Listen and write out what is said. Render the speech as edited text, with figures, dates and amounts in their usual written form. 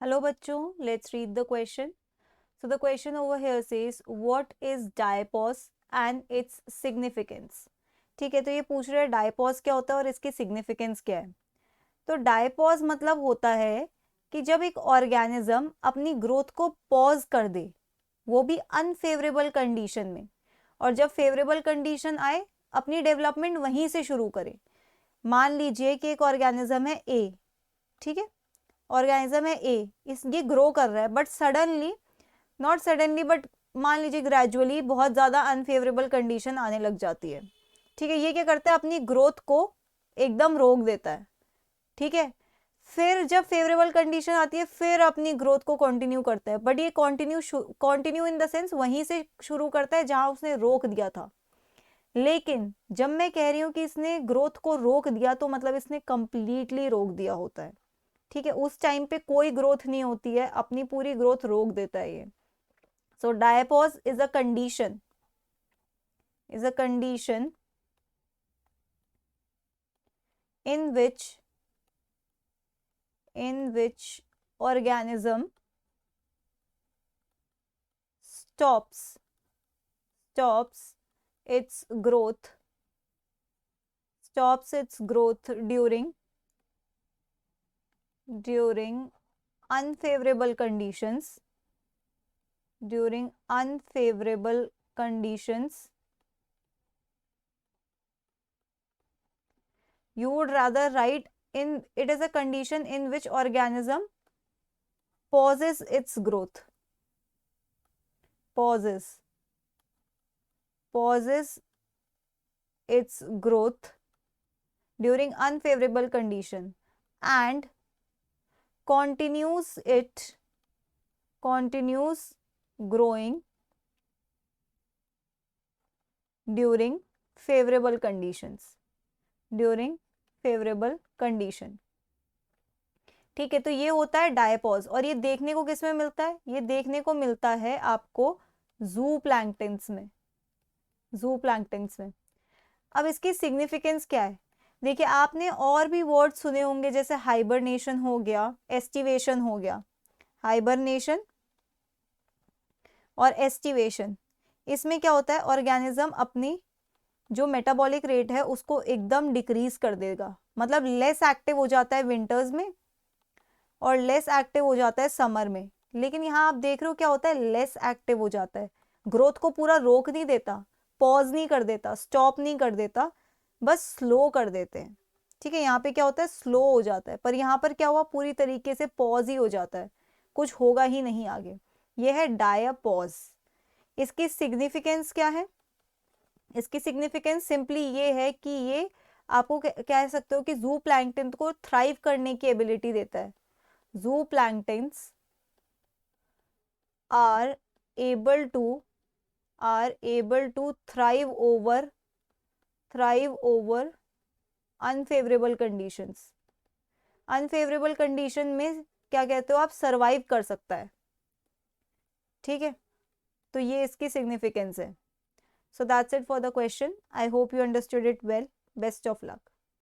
Hello बच्चों, let's read the question. So the question over here says what is diapause and its significance. ठीक है, तो ये पूछ रहा है डायपॉज क्या होता है और इसकी सिग्निफिकेंस क्या है. तो डायपॉज मतलब होता है कि जब एक ऑर्गेनिज्म अपनी ग्रोथ को पॉज कर दे, वो भी अनफेवरेबल कंडीशन में, और जब फेवरेबल कंडीशन आए अपनी डेवलपमेंट वहीं से शुरू करे. मान लीजिए कि एक ऑर्गेनिज्म है ए, ठीक है, ऑर्गेनिज्म है ए, इस ये ग्रो कर रहा है but suddenly, not suddenly but मान लीजिए ग्रेजुअली बहुत ज़्यादा अनफेवरेबल कंडीशन आने लग जाती है. ठीक है, ये क्या करता है, अपनी ग्रोथ को एकदम रोक देता है. ठीक है, फिर जब फेवरेबल कंडीशन आती है फिर अपनी ग्रोथ को कंटिन्यू करता है, बट ये कंटिन्यू इन द सेंस वहीं से शुरू करता है जहां उसने रोक दिया था. लेकिन जब मैं कह रही हूँ कि इसने ग्रोथ को रोक दिया तो मतलब इसने कंप्लीटली रोक दिया होता है. ठीक है, उस टाइम पे कोई ग्रोथ नहीं होती है, अपनी पूरी ग्रोथ रोक देता है ये. So diapause is a condition in which organism stops its growth during unfavorable conditions. You would rather write in it is a condition in which organism pauses its growth. Pauses its growth during unfavorable condition and continues growing during favorable condition. ठीक है, तो ये होता है diapause, और ये देखने को किस में मिलता है, ये देखने को मिलता है आपको जू प्लैंक्टन्स में. अब इसकी सिग्निफिकेंस क्या है, देखिए आपने और भी वर्ड सुने होंगे, जैसे हाइबरनेशन हो गया, एस्टिवेशन हो गया. हाइबरनेशन और एस्टिवेशन, इसमें क्या होता है, ऑर्गेनिज्म अपनी जो मेटाबॉलिक रेट है उसको एकदम डिक्रीज कर देगा, मतलब लेस एक्टिव हो जाता है विंटर्स में और लेस एक्टिव हो जाता है समर में. लेकिन यहाँ आप देख रहे हो क्या होता है, लेस एक्टिव हो जाता है, ग्रोथ को पूरा रोक नहीं देता, पॉज नहीं कर देता, स्टॉप नहीं कर देता, बस स्लो कर देते हैं. ठीक है, यहाँ पे क्या होता है, स्लो हो जाता है, पर यहाँ पर क्या हुआ, पूरी तरीके से पॉज ही हो जाता है, कुछ होगा ही नहीं आगे. यह है डायपॉज. इसकी सिग्निफिकेंस क्या है, इसकी सिग्निफिकेंस सिंपली ये है कि ये आपको कह सकते हो कि जू प्लैंक्टन को थ्राइव करने की एबिलिटी देता है. जू planktons are able to thrive over unfavorable conditions. Unfavourable condition में क्या कहते हो आप, सरवाइव कर सकता है. ठीक है, तो ये इसकी सिग्निफिकेंस है. So that's it for the question. I hope you understood it well. Best of luck.